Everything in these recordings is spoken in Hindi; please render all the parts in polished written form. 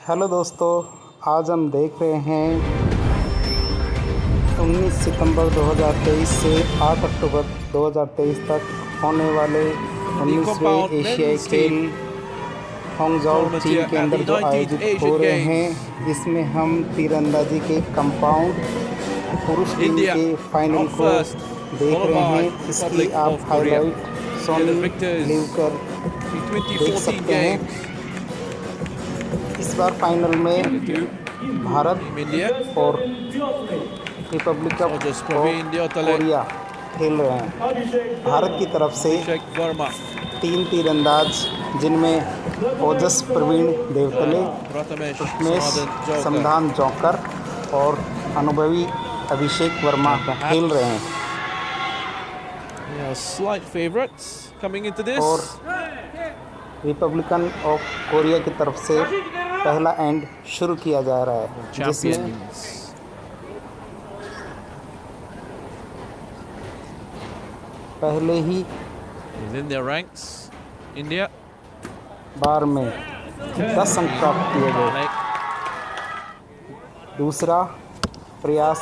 हेलो दोस्तों, आज हम देख रहे हैं 19 सितंबर 2023 से 8 अक्टूबर 2023 तक होने वाले The 19वें compound एशियाई men's खेल team हांगझोउ tournament चीन here के at अंदर the जो 19th आयोजित हो Asian रहे Games. हैं, इसमें हम तीरंदाजी के कंपाउंड पुरुष टीम India के फाइनल out को first, देख followed रहे by हैं। इसकी Republic आप of Korea. Highlight They're the Sony victors LIV कर the देख 2014 सकते हैं। Games. इस बार फाइनल में To भारत Team India, और Republic of Soldiers Praveen Deotale, Korea खेल रहे हैं। भारत की तरफ से Abhishek Verma, 3 तीरंदाज, जिनमें ओजस Pravin Devtale, Prathamesh Prathamesh Samadhan Joker. समधान जौकर और अनुभवी अभिषेक वर्मा And खेल रहे perhaps हैं। they are slight favourites coming into this. और रिपब्लिकन ऑफ कोरिया की तरफ से पहला एंड शुरू किया जा रहा है, जिसमें Champions. पहले ही Within their ranks, India. बार में 10 अंक प्राप्त किए गए। Like, दूसरा प्रयास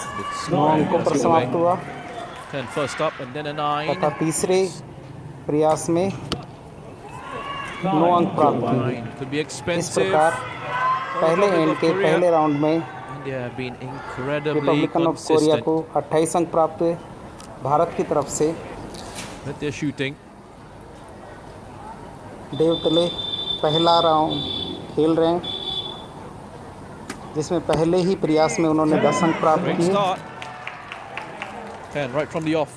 9 अंकों पर समाप्त हुआ 10 first up and then a 9. तथा तीसरे प्रयास में 9 अंक प्राप्त किए। 9 could be इस expensive. प्रकार पहले एंड के पहले राउंड में India have been incredibly Republican of Korea consistent को 28 अंक प्राप्त हुए। भारत की तरफ से with their shooting. देवतले पहला राउंड खेल रहे हैं, जिसमें पहले ही प्रयास में उन्होंने 10 अंक प्राप्त Great किए। start. 10 right from the off.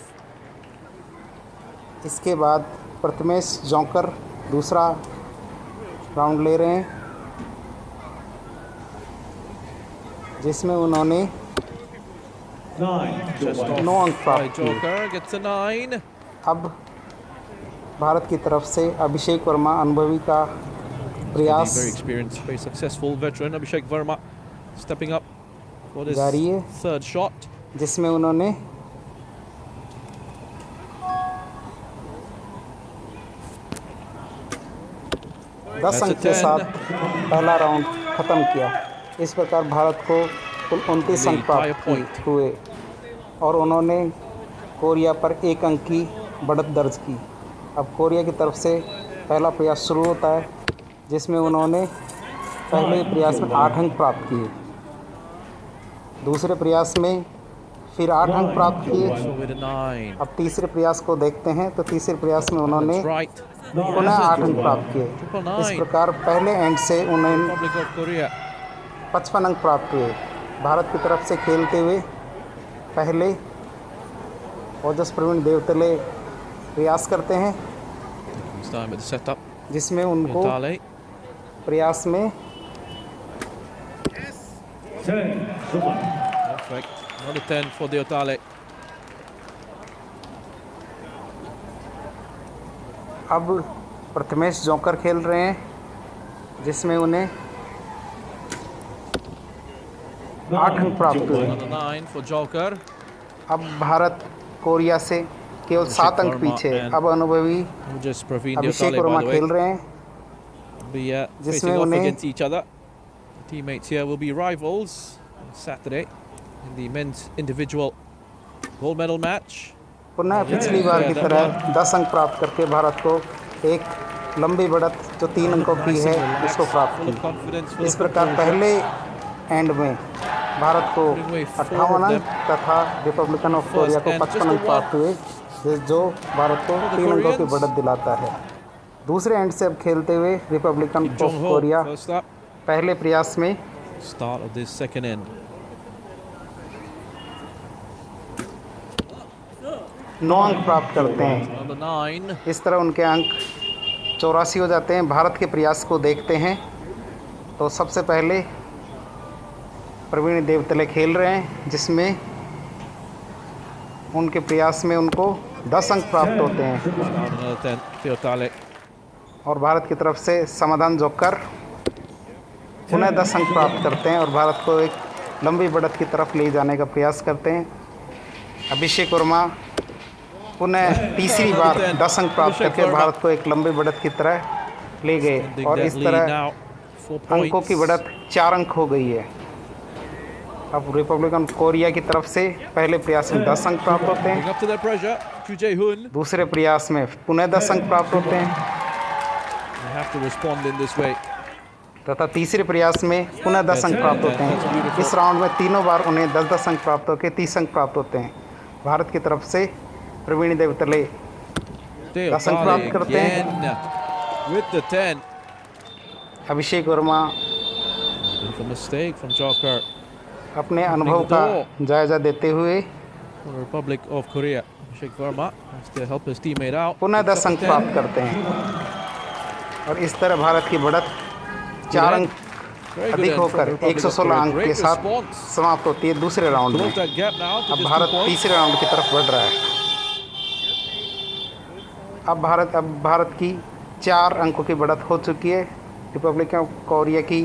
इसके बाद प्रथमेश जौकर दूसरा राउंड ले रहे हैं, जिसमें उन्होंने 9 अंक By प्राप्त किए। Joker gets a 9. अब भारत की तरफ से अभिषेक वर्मा अनुभवी का The प्रयास very experienced, very successful veteran Abhishek Verma stepping up for this जारी है, third shot. जिसमें उन्होंने दस That's a अंक के 10. साथ पहला राउंड खत्म किया। इस प्रकार भारत को कुल 29 अंक प्राप्त हुए और उन्होंने कोरिया पर 1 अंक की बढ़त दर्ज की। अब कोरिया की तरफ से पहला प्रयास शुरू होता है, जिसमें उन्होंने पहले प्रयास में 8 अंक प्राप्त किए। दूसरे प्रयास में फिर 8 अंक प्राप्त किए। So with a 9. अब तीसरे प्रयास को देखते हैं तो तीसरे प्रयास में उन्होंने That's right. पुनः 8 अंक प्राप्त किए। इस प्रकार पहले एंड से उन्हें Republic of Korea. 55 अंक प्राप्त हुए। भारत की तरफ से खेलते हुए पहले ओजस प्रवीण देवतले प्रयास करते हैं, This time with the setup. जिसमें उनको Deotale. प्रयास में Perfect. Another 10 for Deotale. अब प्रथमेश जौकर खेल रहे हैं, जिसमें उन्हें 8 अंक प्राप्त हुए। Another 9 for Joker. अब भारत कोरिया से केवल 7 अंक पीछे। अब अनुभवी Just Praveen Abhishek Deotale, Verma by the way. खेल रहे हैं, Be जिसमें facing off उन्हें against each other. The teammates here will be rivals on Saturday in the men's individual gold medal match. पुनः पिछली बार की तरह 10 अंक प्राप्त करके भारत को एक लंबी बढ़त जो 3 अंकों की है उसको प्राप्त Full of की। confidence, full इस of प्रकार composure. पहले एंड में भारत को 58 अंक तथा रिपब्लिकन ऑफ कोरिया को 55 अंक प्राप्त हुए, जो भारत को 3 अंकों की बढ़त दिलाता है। दूसरे एंड से अब खेलते हुए Republican Kim of Jong-ho Korea first up. पहले प्रयास में Start of this second end. 9 अंक प्राप्त करते हैं। Another 9. इस तरह उनके अंक 84 हो जाते हैं। भारत के प्रयास को देखते हैं तो सबसे पहले प्रवीण देवतले खेल रहे हैं, जिसमें उनके प्रयास में उनको 10 अंक प्राप्त होते हैं। Down another 10. Deotale. और भारत की तरफ से समाधान जोकर पुनः 10 अंक प्राप्त करते हैं और भारत को एक लंबी बढ़त की तरफ ले जाने का प्रयास करते हैं। अभिषेक वर्मा पुनः तीसरी बार 10 अंक प्राप्त करके भारत को एक लंबी बढ़त की तरह ले गए और इस तरह 4 अंकों points. की बढ़त 4 अंक हो गई है। अब रिपब्लिकन कोरिया की तरफ से पहले प्रयास में 10 अंक प्राप्त होते Bring हैं, up to the pressure. Chu Jae-hoon. दूसरे प्रयास में पुनः 10 अंक प्राप्त होते हैं They have to respond in this way. तथा तीसरे प्रयास में पुनः 10 अंक प्राप्त होते हैं। इस राउंड में तीनों बार उन्हें 10-10 अंक प्राप्त होकर 30 अंक प्राप्त होते हैं। भारत की तरफ से प्रवीण देवतले 10 अंक प्राप्त Deotale करते हैं। again with the 10. Abhishek Verma Bit of a mistake from Joker अपने अनुभव का जायजा देते हुए for the Republic of Korea. Abhishek Verma has to help his teammate out. पुनः 10 अंक प्राप्त करते हैं और इस तरह भारत की बढ़त 4 अंक Very good अधिक end from the होकर Republic of 116 Korea. अंक के Great साथ response. समाप्त होती है दूसरे राउंड में। Close that gap now to अब just 2 भारत points. तीसरे राउंड की तरफ बढ़ रहा है। अब भारत की 4 अंकों की बढ़त हो चुकी है। रिपब्लिक ऑफ कोरिया की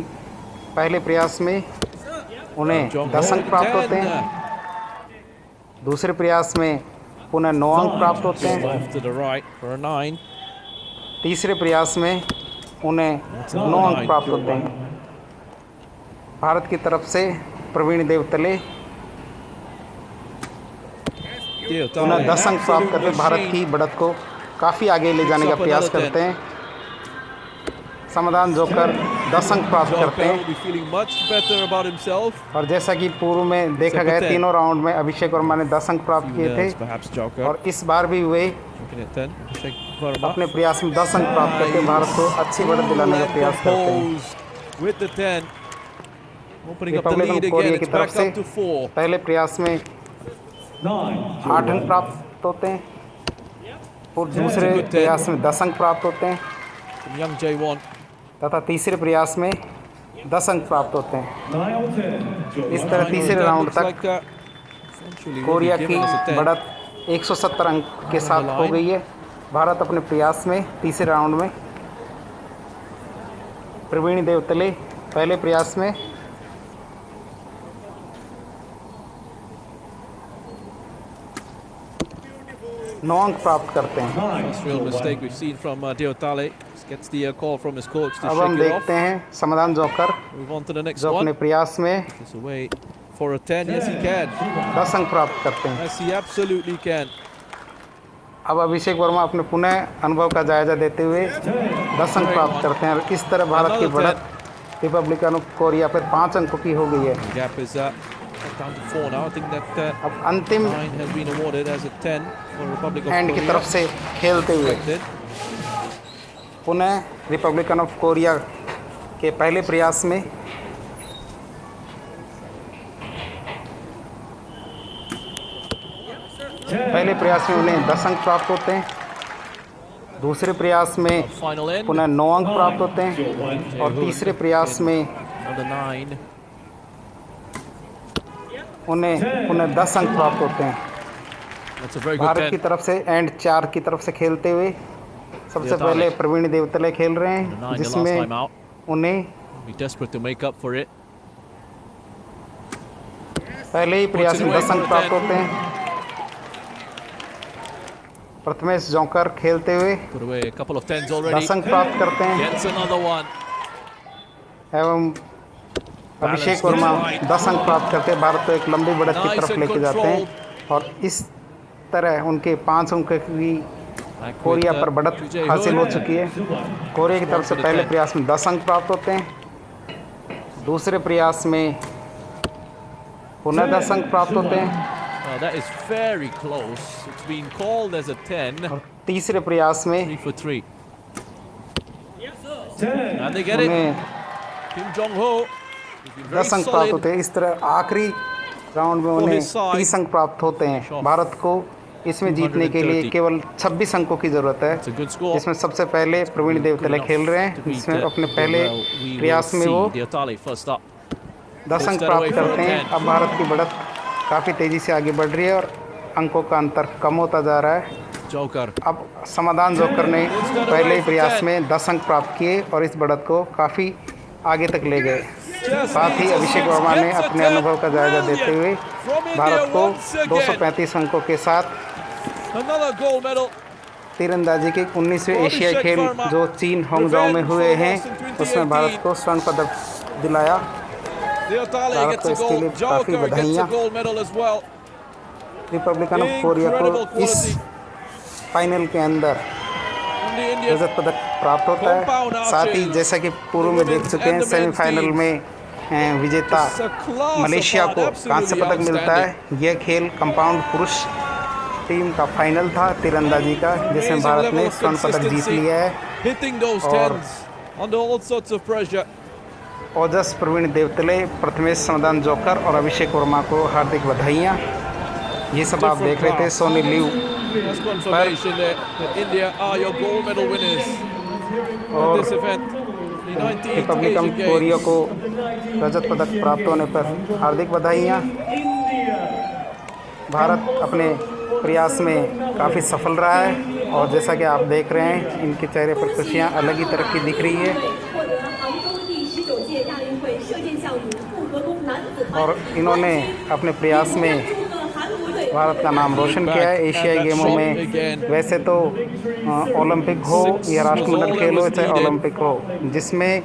पहले प्रयास में उन्हें 10 अंक प्राप्त होते हैं, दूसरे प्रयास में पुनः 9 अंक प्राप्त होते हैं, Off to the right for a 9. तीसरे प्रयास में उन्हें 9 अंक प्राप्त होते हैं। भारत की तरफ से प्रवीण देवतले पुनः 10 अंक प्राप्त करके भारत की बढ़त को काफ़ी आगे ले जाने का प्रयास करते हैं। समाधान जोकर 10 अंक प्राप्त करते Joker हैं will be feeling much better about himself. और जैसा कि पूर्व में देखा गया तीनों राउंड में अभिषेक वर्मा ने 10 अंक प्राप्त किए थे Perhaps Joker. और इस बार भी वे Looking at 10. Abhishek Verma. अपने प्रयास में 10 अंक प्राप्त करके भारत को अच्छी बढ़त दिलाने का प्रयास करते हैं। Composed with the 10. Opening up the Republican lead again. Korea की It's तरफ back से up to 4. पहले प्रयास में 8 अंक प्राप्त होते हैं और दूसरे प्रयास में 10 अंक प्राप्त होते हैं From Young Jae-won. तथा तीसरे प्रयास में 10 अंक प्राप्त होते हैं। इस तरह तीसरे राउंड Looks तक like, essentially will be Korea की given us a 10. बढ़त 170 अंक के साथ हो गई है। भारत अपने प्रयास में तीसरे राउंड में प्रवीण देवतले पहले प्रयास में 9 अंक प्राप्त करते हैं। First real mistake we've seen from Deotale. Gets the call from his coach to अब हम shake it off. देखते हैं समाधान joker Move on to the next जो अपने one. प्रयास में This away for a 10. Yes, he can. 10 अंक प्राप्त करते हैं। Yes, he absolutely can. अब अभिषेक वर्मा अपने पुनः अनुभव का जायजा देते हुए 10 अंक प्राप्त करते हैं और इस तरह भारत की बढ़त रिपब्लिकन ऑफ कोरिया पर 5 अंकों की हो गई है। The gap is down to 4 now. I think that अब अंतिम 9 has been awarded as a 10 for Republic of and की Korea. तरफ से खेलते हुए Expected. पुनः रिपब्लिकन ऑफ कोरिया के पहले प्रयास में उन्हें 10 अंक प्राप्त होते हैं, दूसरे प्रयास में Final end. पुनः 9 अंक प्राप्त होते हैं और तीसरे प्रयास में Number 9. उन्हें पुनः 10 अंक प्राप्त होते हैं। That's a very good Bharat की 10. तरफ से एंड 4 की तरफ से खेलते हुए सबसे पहले प्रवीण देवतले खेल रहे हैं 9 the last जिसमें time out. उन्हें Be desperate to make up for it. पहले ही प्रयास में 10 अंक प्राप्त होते हैं। प्रथमेश जोकर खेलते हुए Put away a couple of 10s already. 10 अंक प्राप्त करते हैं Gets another one. एवं अभिषेक वर्मा 10 अंक प्राप्त करके भारत को एक लंबी बढ़त की तरफ लेके जाते हैं और इस तरह उनके 5 अंक की Back कोरिया with, पर बढ़त Chu Jae-hoon. हासिल हो चुकी है। कोरिया की तरफ से पहले प्रयास में 10 अंक प्राप्त होते हैं, दूसरे प्रयास में पुनः 10 अंक प्राप्त होते हैं Oh, that is very close. It's been called as a 10. और तीसरे प्रयास में 3 for 3. And they get it. उन्हें Kim Jong-ho. He's been very 10 अंक प्राप्त solid. होते हैं। इस तरह आखिरी राउंड में उन्हें 30 अंक प्राप्त होते हैं। भारत को इसमें जीतने के लिए केवल 26 अंकों की ज़रूरत है, It's a good score. जिसमें सबसे पहले प्रवीण देवतले खेल रहे हैं, जिसमें अपने पहले प्रयास में वो Deotale first up. 10 अंक प्राप्त करते हैं। अब भारत की बढ़त काफ़ी तेज़ी से आगे बढ़ रही है और अंकों का अंतर कम होता जा रहा है। Joker. अब समाधान जोकर ने पहले ही प्रयास में 10 अंक प्राप्त किए और इस बढ़त को काफ़ी आगे तक ले गए। साथ ही अभिषेक वर्मा ने अपने अनुभव का जायजा देते हुए भारत को 235 अंकों के साथ Another gold medal तीरंदाजी के 19वें एशियाई खेल जो चीन हांगझाओ में हुए हैं उसमें भारत को स्वर्ण पदक दिलाया। They are tallying Bharat it को to इसके लिए gold. काफ़ी Joker gets a बधाइयाँ। gold medal as well. Republican of Korea Incredible को इस quality फाइनल के अंदर from the Indian रजत पदक प्राप्त होता compound है। साथ ही arches. जैसा कि पूर्व में देख चुके हैं सेमीफाइनल में विजेता It's a class Malaysia of को art, कांस्य absolutely पदक मिलता outstanding. है। यह खेल कंपाउंड पुरुष टीम का फाइनल था तीरंदाजी का, जिसमें Amazing भारत level ने of स्वर्ण पदक जीत consistency, लिया है। hitting those और tens under all sorts of pressure. Ojas Pravin Deotale, Prathamesh Samdan Jawkar और अभिषेक वर्मा को हार्दिक बधाइयाँ। ये सब आप देख रहे थे Sony LIV That's confirmation that India are your gold medal winners और at this event. The 19th Republican Asian Korea Games. को रजत पदक प्राप्त होने पर हार्दिक बधाइयाँ। भारत अपने प्रयास में काफ़ी सफल रहा है और जैसा कि आप देख रहे हैं इनके चेहरे पर खुशियाँ अलग ही तरह की दिख रही है और इन्होंने अपने प्रयास में भारत का नाम रोशन किया है एशियाई गेमों में। वैसे तो ओलंपिक हो या राष्ट्रमंडल खेल हो चाहे ओलंपिक हो, जिसमें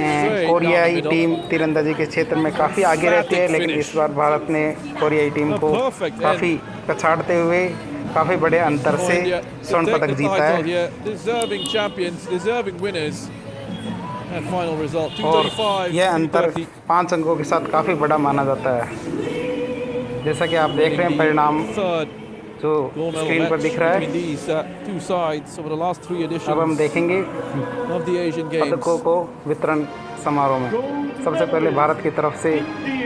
कोरियाई टीम तीरंदाजी के क्षेत्र में काफ़ी आगे रहती है, लेकिन इस बार भारत ने कोरियाई टीम को काफ़ी पछाड़ते हुए काफ़ी बड़े अंतर से स्वर्ण पदक जीता है। Deserving champions, deserving winners. And final result और 235. यह अंतर 5 अंकों के साथ काफ़ी बड़ा माना जाता है। जैसा कि आप देख रहे हैं परिणाम जो स्क्रीन पर दिख रहा है। Two sides over the last 3 editions अब हम देखेंगे of the Asian Games. पदकों को वितरण समारोह में। सबसे पहले भारत की तरफ से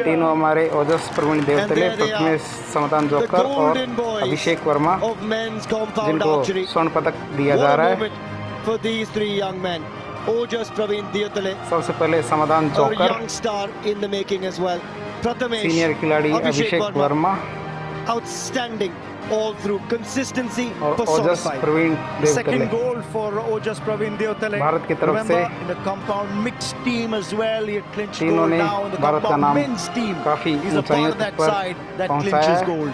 तीनों हमारे ओजस प्रवीण देवतले, प्रथमेश समदान जोकर और अभिषेक वर्मा, जिनको स्वर्ण पदक दिया जा रहा है। सबसे पहले समदान जोकर, सीनियर खिलाड़ी अभिषेक Verma outstanding all through consistency और ओजस Pravin Devtale. second goal for Ojas Praveen Deotale. Bharat की तरफ से in the compound mixed team as well, he had clinched तीनों gold ने now in the भारत का compound नाम men's team. काफ़ी He's a ऊंचाइयों part of that पर side that पहुंचाया clinches है। gold.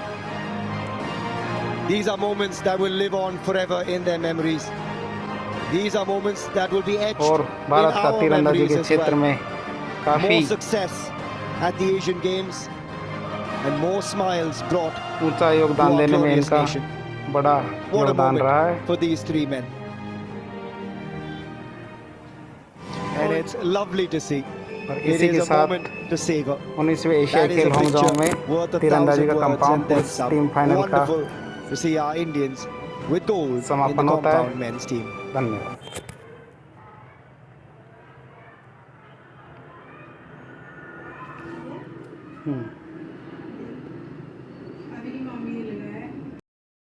These are moments that will live on forever in their memories. These are moments that will be etched और in भारत का our तीरंदाजी memories के as क्षेत्र well. में काफ़ी More success at the Asian Games and more smiles brought ऊंचा to योगदान our देने में glorious इनका nation. बड़ा What a योगदान रहा है। moment for these three men. And it's lovely to see. और It इसी के is a साथ moment to savor. 19वें एशियाई That is खेल a हांगझाओ picture में worth a तीरंदाजी thousand का words कंपाउंड and then पुरुष some. टीम फाइनल का Wonderful to see our Indians with gold in the समापन होता है। compound men's team. धन्यवाद।